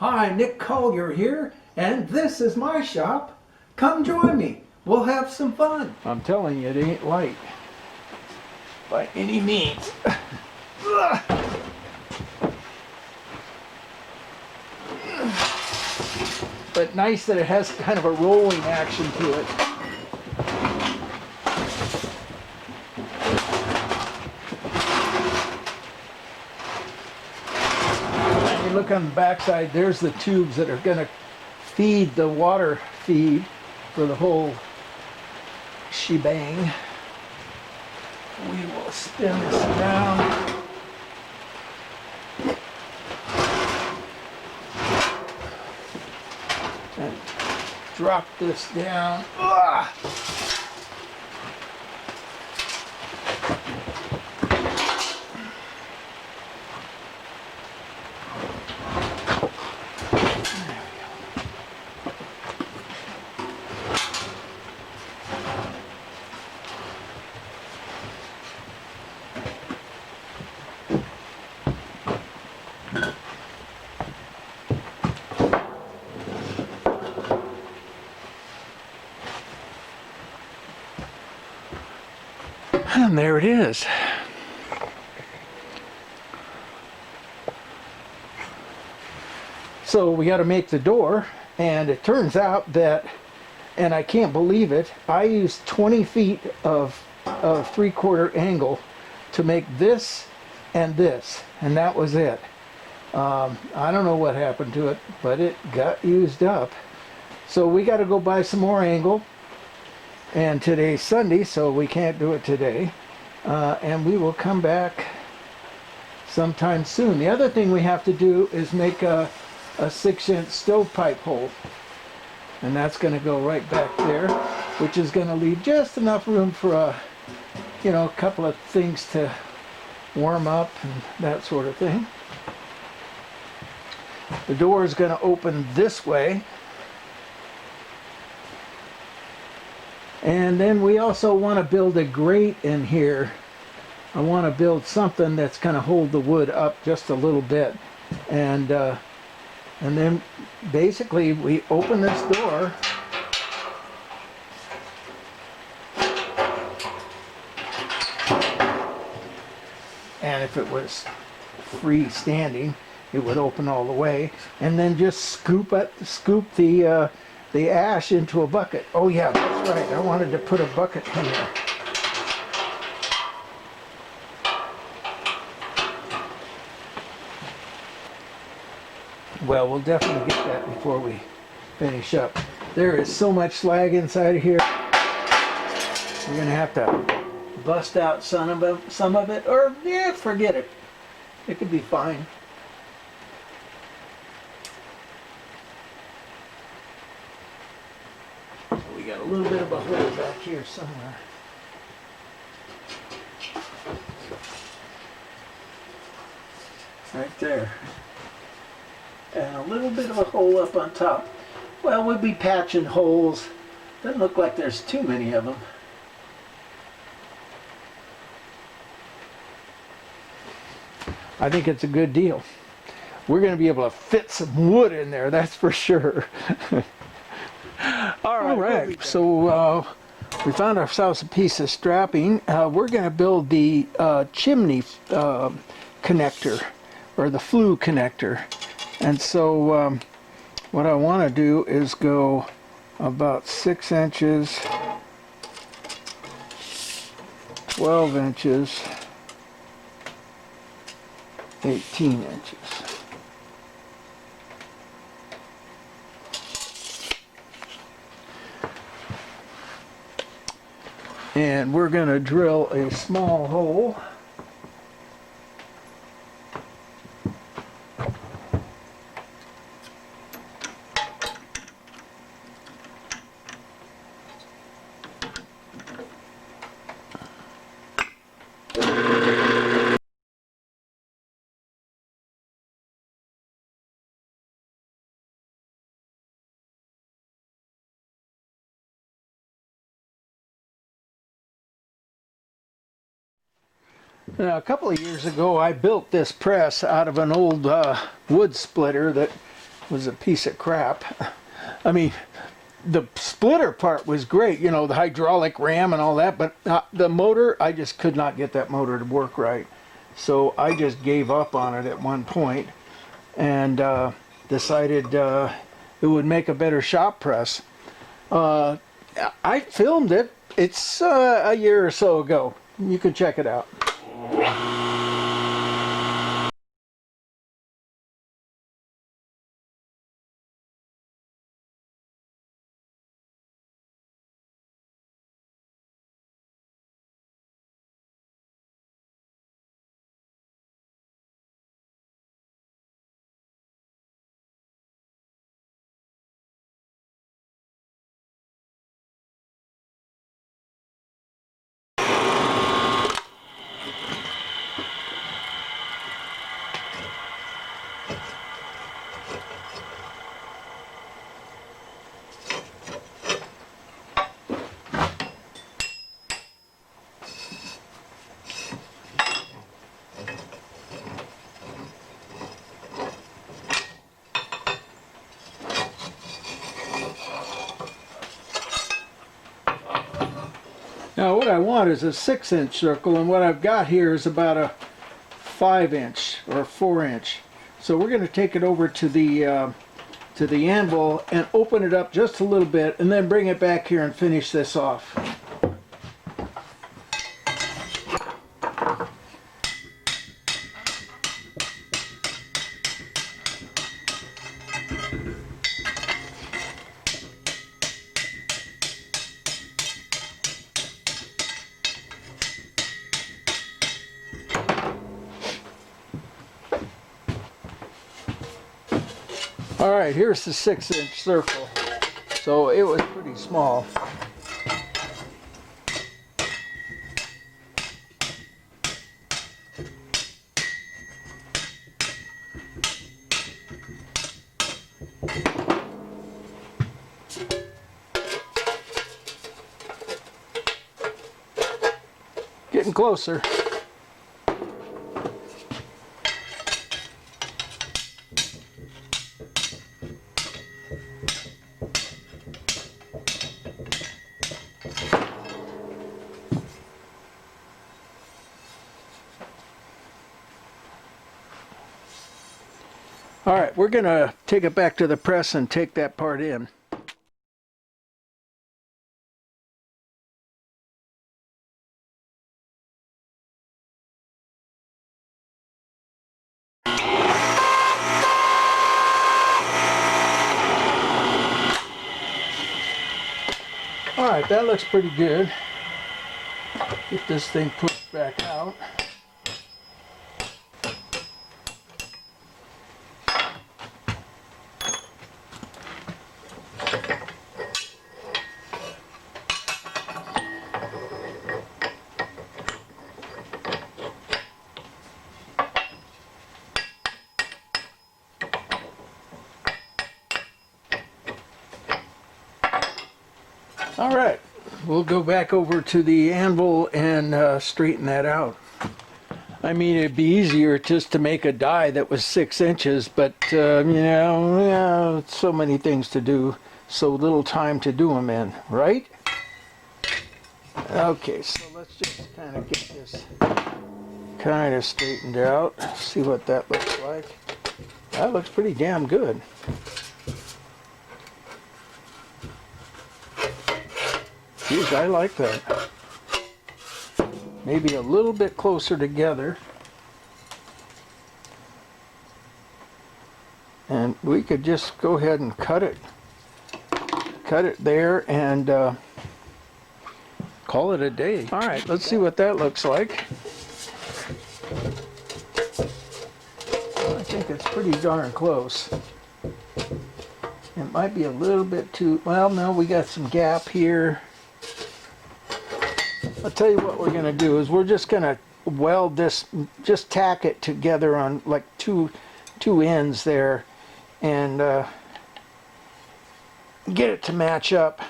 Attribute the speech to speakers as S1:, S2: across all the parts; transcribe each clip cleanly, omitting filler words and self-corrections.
S1: Hi, Nick Collier here, and this is my shop. Come join me. We'll have some fun. I'm telling you, it ain't light by any means. But nice that it has kind of a rolling action to it. And you look on the backside, there's the tubes that are going to feed the water feed for the whole shebang. We will spin this down. And drop this down. Ugh. And there it is. So we got to make the door, and it turns out that, and I can't believe it, I used 20 feet of 3/4 angle to make this, and that was it. I don't know what happened to it, but it got used up. So we got to go buy some more angle. And today's Sunday, so we can't do it today. And we will come back sometime soon. The other thing we have to do is make a 6-inch stovepipe hole. And that's going to go right back there, which is going to leave just enough room for a couple of things to warm up and that sort of thing. The door is going to open this way. And then we also want to build a grate in here. I want to build something that's going to hold the wood up just a little bit. And then basically we open this door. And if it was freestanding, it would open all the way. And then just scoop the ash into a bucket. Oh yeah, that's right. I wanted to put a bucket in there. Well, we'll definitely get that before we finish up. There is so much slag inside of here. We're going to have to bust out some of it, or yeah, forget it. It could be fine. We got a little bit of a hole back here somewhere. Right there. And a little bit of a hole up on top. Well, we'll be patching holes. Doesn't look like there's too many of them. I think it's a good deal. We're going to be able to fit some wood in there, that's for sure. All right, so we found ourselves a piece of strapping. We're going to build the chimney connector, or the flue connector. And so what I want to do is go about 6 inches, 12 inches, 18 inches. And we're going to drill a small hole. Now, a couple of years ago, I built this press out of an old wood splitter that was a piece of crap. I mean, the splitter part was great, you know, the hydraulic ram and all that, but the motor, I just could not get that motor to work right. So I just gave up on it at one point and decided it would make a better shop press. I filmed it. It's a year or so ago. You can check it out. Now what I want is a 6-inch circle, and what I've got here is about a 5-inch or 4-inch. So we're going to take it over to the anvil and open it up just a little bit, and then bring it back here and finish this off. All right, here's the 6-inch circle. So it was pretty small. Getting closer. All right, we're going to take it back to the press and take that part in. All right, that looks pretty good. Get this thing pushed back out. All right, we'll go back over to the anvil and straighten that out. I mean, it'd be easier just to make a die that was 6 inches, but you know, so many things to do, so little time to do them in, right? Okay, so let's just kind of get this kind of straightened out, see what that looks like. That looks pretty damn good. Geez, I like that. Maybe a little bit closer together. And we could just go ahead and cut it. Cut it there and call it a day. All right, let's see what that looks like. I think it's pretty darn close. It might be a little bit too, well, no, we got some gap here. I'll tell you what we're going to do is we're just going to weld this, just tack it together on like two ends there and get it to match up,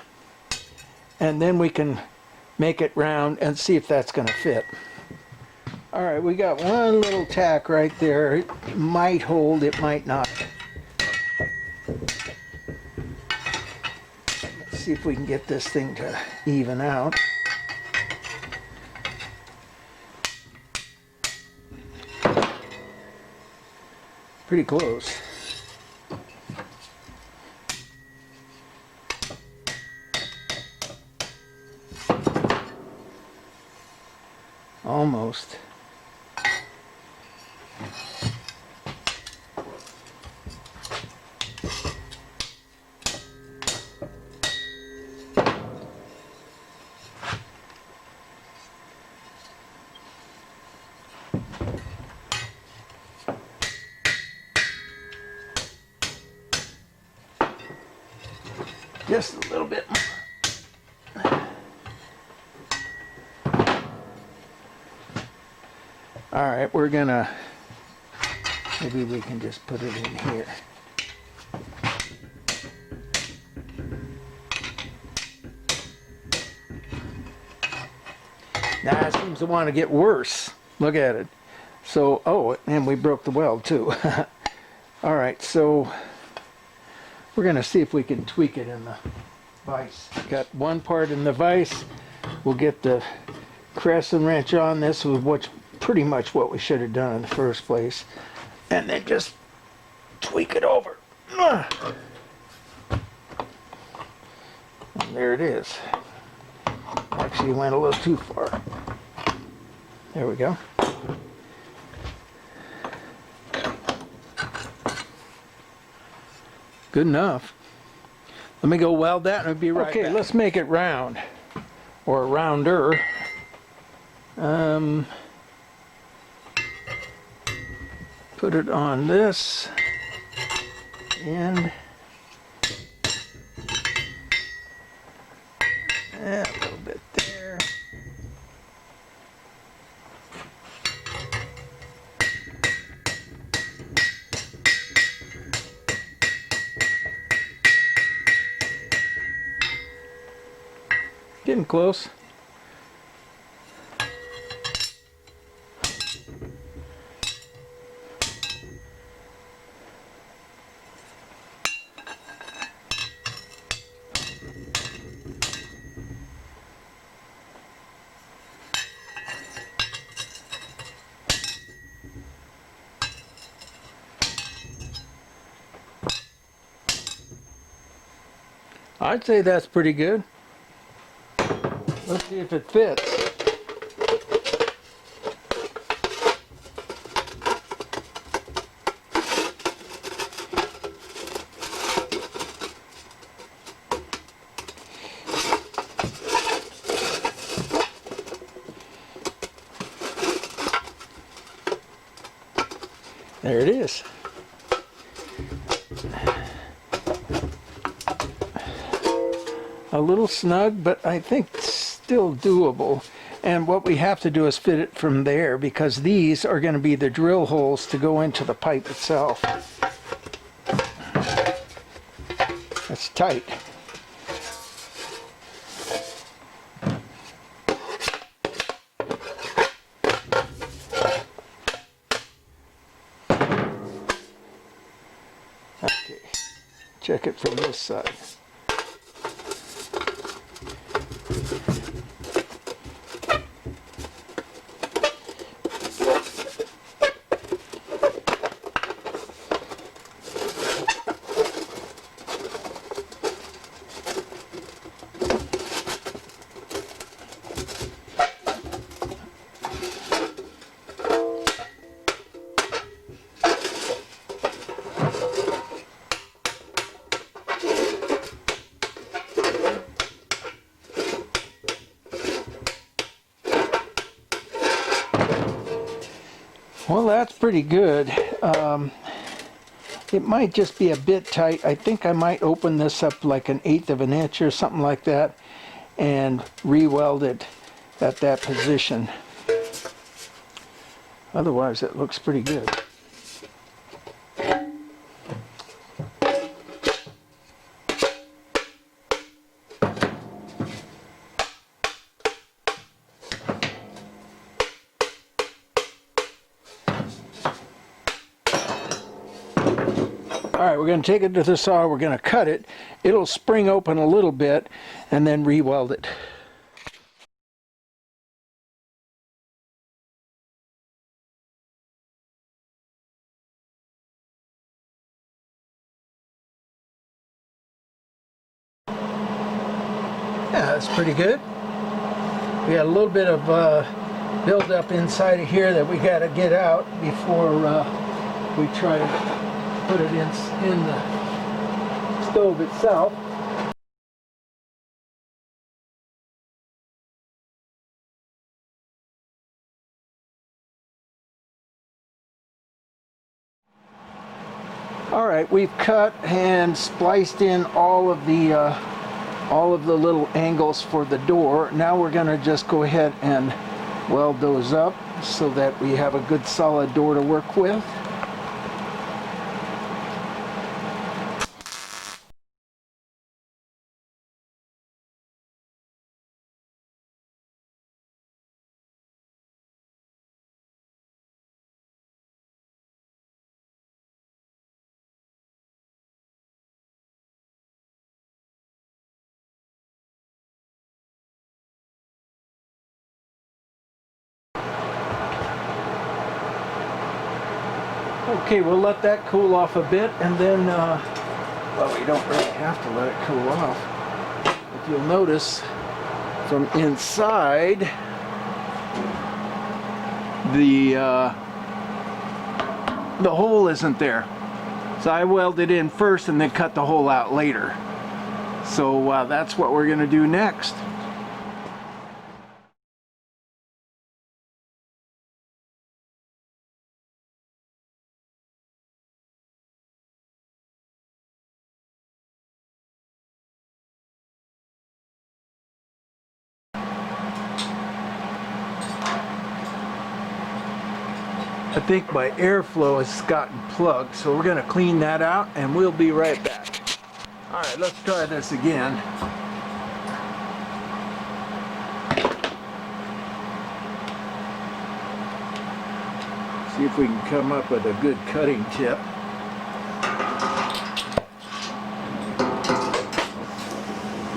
S1: and then we can make it round and see if that's going to fit. All right, we got one little tack right there. It might hold, it might not. see if we can get this thing to even out. Pretty close. Almost. Just a little bit more. All right, we're gonna, maybe we can just put it in here. Now it seems to want to get worse. Look at it. So, oh, and we broke the weld too. All right, so we're going to see if we can tweak it in the vise. Got one part in the vise. We'll get the crescent wrench on. This was pretty much what we should have done in the first place. And then just tweak it over. And there it is. Actually went a little too far. There we go. Good enough. Let me go weld that and I'll be right back. Okay, let's make it round. Or rounder. Put it on this. And a little bit there. Getting close. I'd say that's pretty good. Let's see if it fits. There it is. A little snug, but I think still doable. And what we have to do is fit it from there, because these are going to be the drill holes to go into the pipe itself. That's tight. Okay, check it from this side. Well, that's pretty good. It might just be a bit tight. I think I might open this up like 1/8 of an inch or something like that and re-weld it at that position. Otherwise, it looks pretty good. Alright, we're going to take it to the saw, we're going to cut it. It'll spring open a little bit and then re-weld it. Yeah, that's pretty good. We got a little bit of build up inside of here that we got to get out before we try to put it in the stove itself. All right, we've cut and spliced in all of the little angles for the door. Now we're going to just go ahead and weld those up so that we have a good solid door to work with. Okay, we'll let that cool off a bit, and then, well, we don't really have to let it cool off. If you'll notice, from inside, the hole isn't there. So I welded in first and then cut the hole out later. So that's what we're going to do next. I think my airflow has gotten plugged, so we're going to clean that out and we'll be right back. Alright, let's try this again. See if we can come up with a good cutting tip.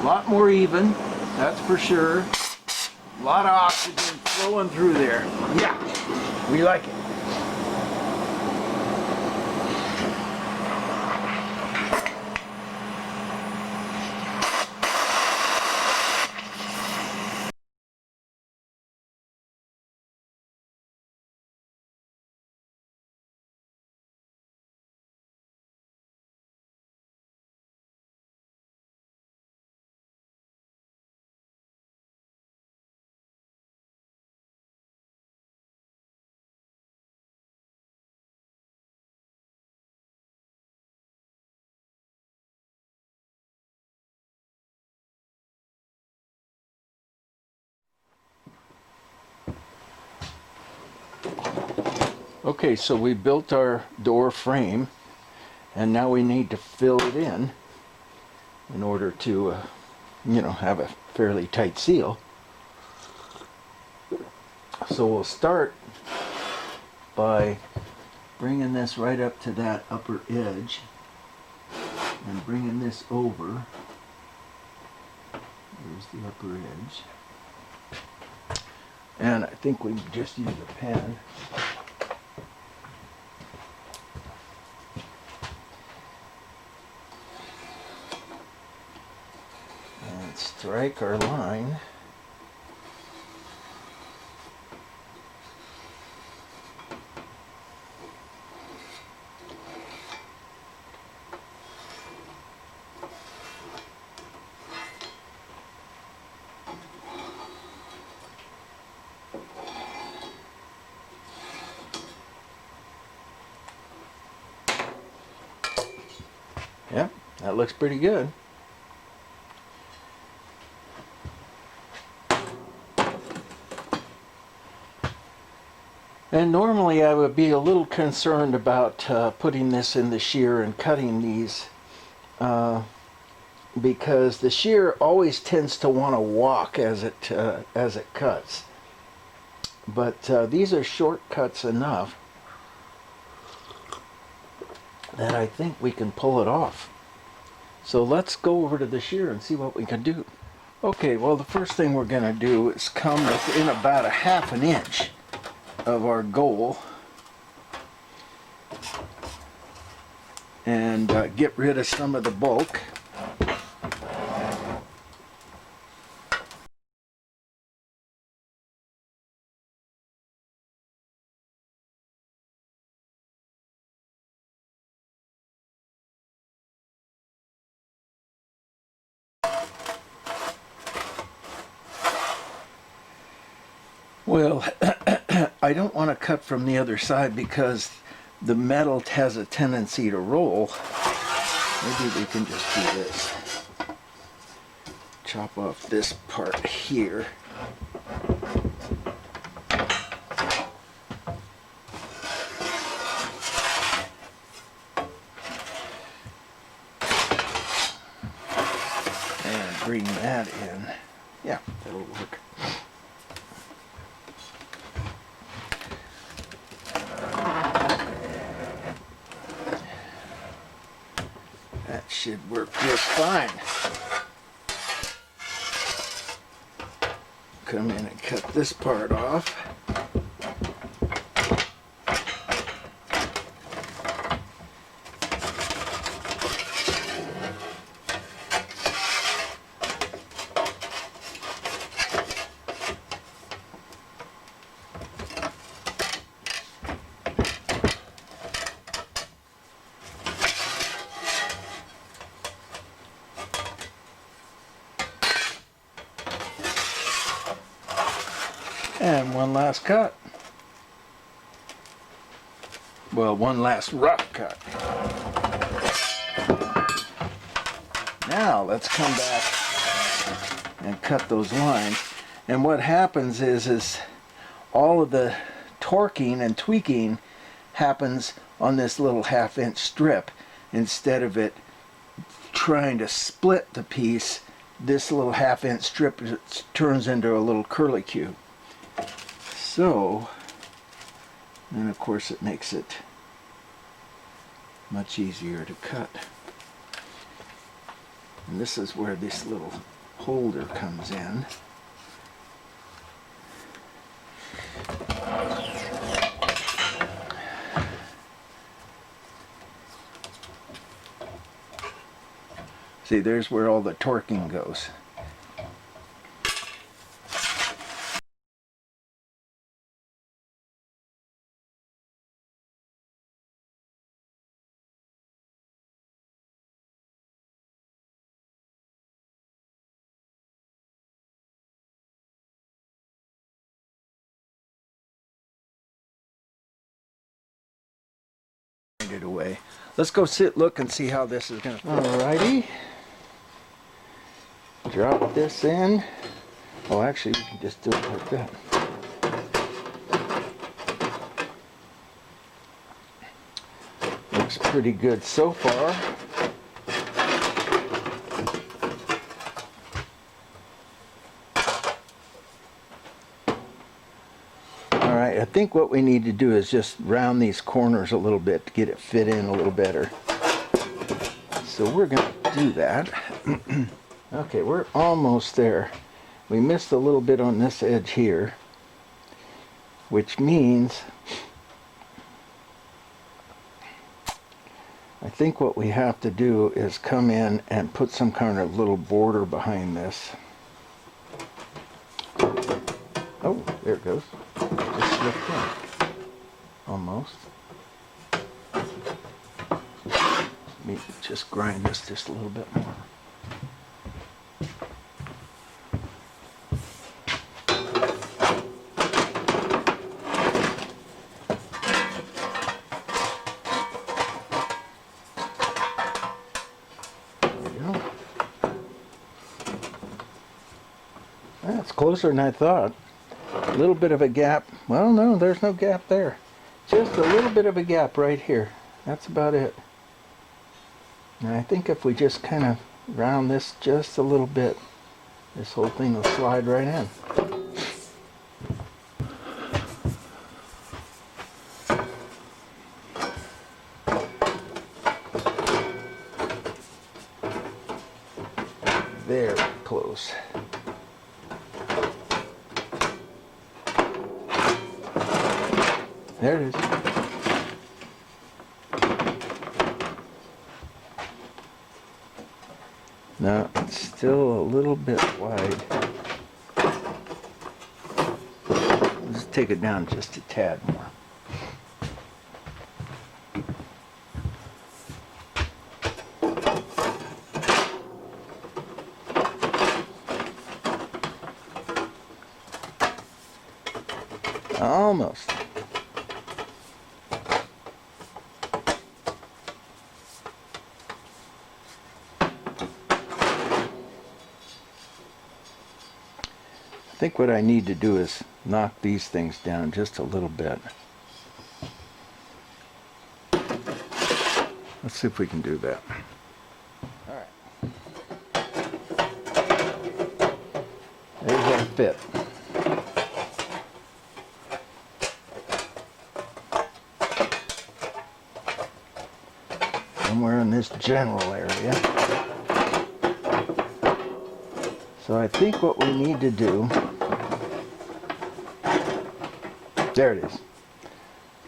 S1: A lot more even, that's for sure. A lot of oxygen flowing through there. Yeah, we like it. Okay, so we built our door frame, and now we need to fill it in order to, you know, have a fairly tight seal. So we'll start by bringing this right up to that upper edge and bringing this over. There's the upper edge. And I think we just use a pen. And strike our line. Yep, that looks pretty good. And normally I would be a little concerned about putting this in the shear and cutting these because the shear always tends to want to walk as it cuts. But these are short cuts enough that I think we can pull it off. So let's go over to the shear and see what we can do. Okay, well the first thing we're going to do is come within about a ½ an inch of our goal and get rid of some of the bulk. Well, I don't want to cut from the other side because the metal has a tendency to roll. Maybe we can just do this. Chop off this part here. And bring that in. Yeah, that'll work. That should work just fine. Come in and cut this part off. And one last cut. Well, one last rough cut. Now let's come back and cut those lines. And what happens is all of the torquing and tweaking happens on this little ½ inch strip. Instead of it trying to split the piece, this little ½ inch strip turns into a little curlicue. So, and of course it makes it much easier to cut. And this is where this little holder comes in. See, there's where all the torquing goes. It away. Let's go look and see how this is going to. Alrighty. Drop this in. Oh, actually, you can just do it like that. Looks pretty good so far. Alright, I think what we need to do is just round these corners a little bit to get it fit in a little better. So we're going to do that. Okay, we're almost there. We missed a little bit on this edge here, which means I think what we have to do is come in and put some kind of little border behind this. Oh, there it goes. Just slipped in. Almost. Let me just grind this just a little bit more. That's closer than I thought. A little bit of a gap. Well, no, there's no gap there. Just a little bit of a gap right here. That's about it. And I think if we just kind of round this just a little bit, this whole thing will slide right in. There it is. No, it's still a little bit wide. Let's take it down just a tad more. Almost. I think what I need to do is knock these things down just a little bit. Let's see if we can do that. All right. There's our fit. Somewhere in this general area. So I think what we need to do, there it is.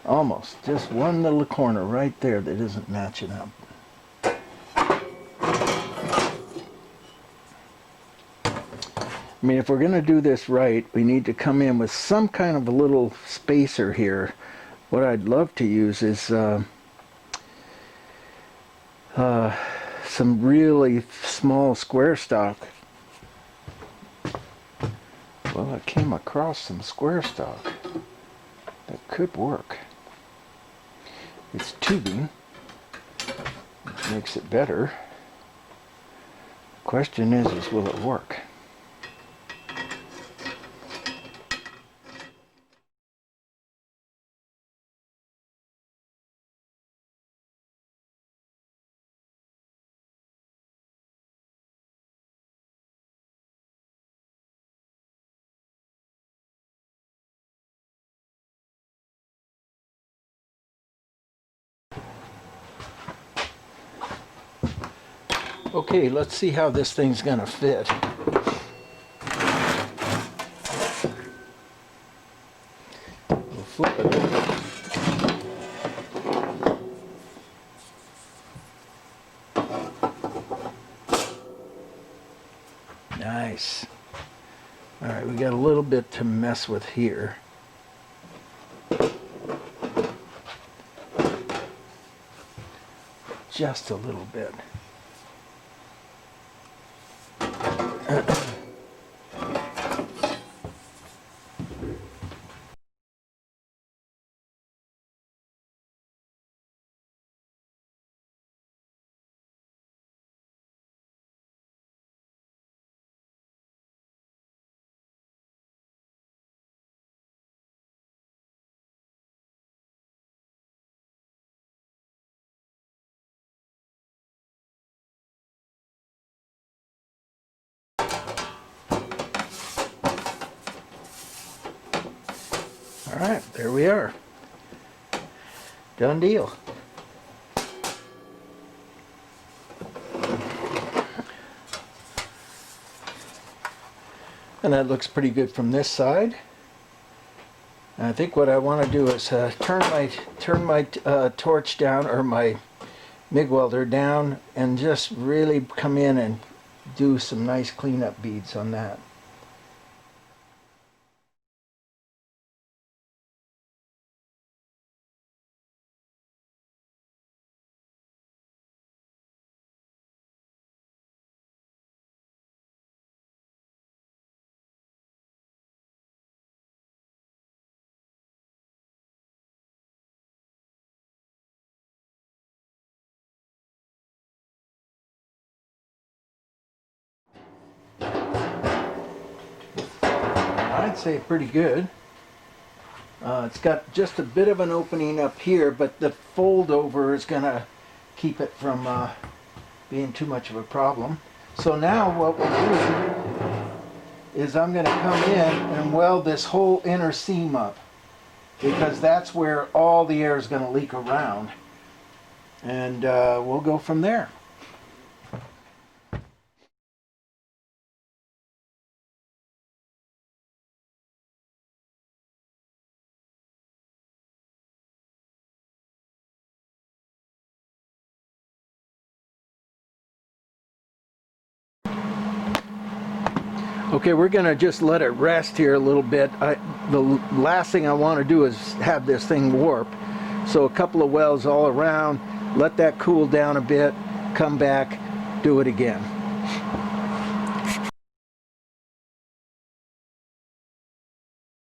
S1: Almost. Just one little corner right there that isn't matching up. I mean, if we're going to do this right, we need to come in with some kind of a little spacer here. What I'd love to use is some really small square stock. Well, I came across some square stock that could work. It's tubing, which makes it better. The question is will it work? Okay, let's see how this thing's gonna fit. We'll flip it over. Nice. All right, we got a little bit to mess with here. Just a little bit. All right, there we are. Done deal. And that looks pretty good from this side. And I think what I want to do is turn my torch down, or my MIG welder down, and just really come in and do some nice cleanup beads on that. I'd say pretty good. It's got just a bit of an opening up here, but the fold over is going to keep it from being too much of a problem. So now what we'll do is I'm going to come in and weld this whole inner seam up, because that's where all the air is going to leak around, and we'll go from there. Okay, we're gonna just let it rest here a little bit. The last thing I want to do is have this thing warp. So a couple of welds all around, let that cool down a bit, come back, do it again.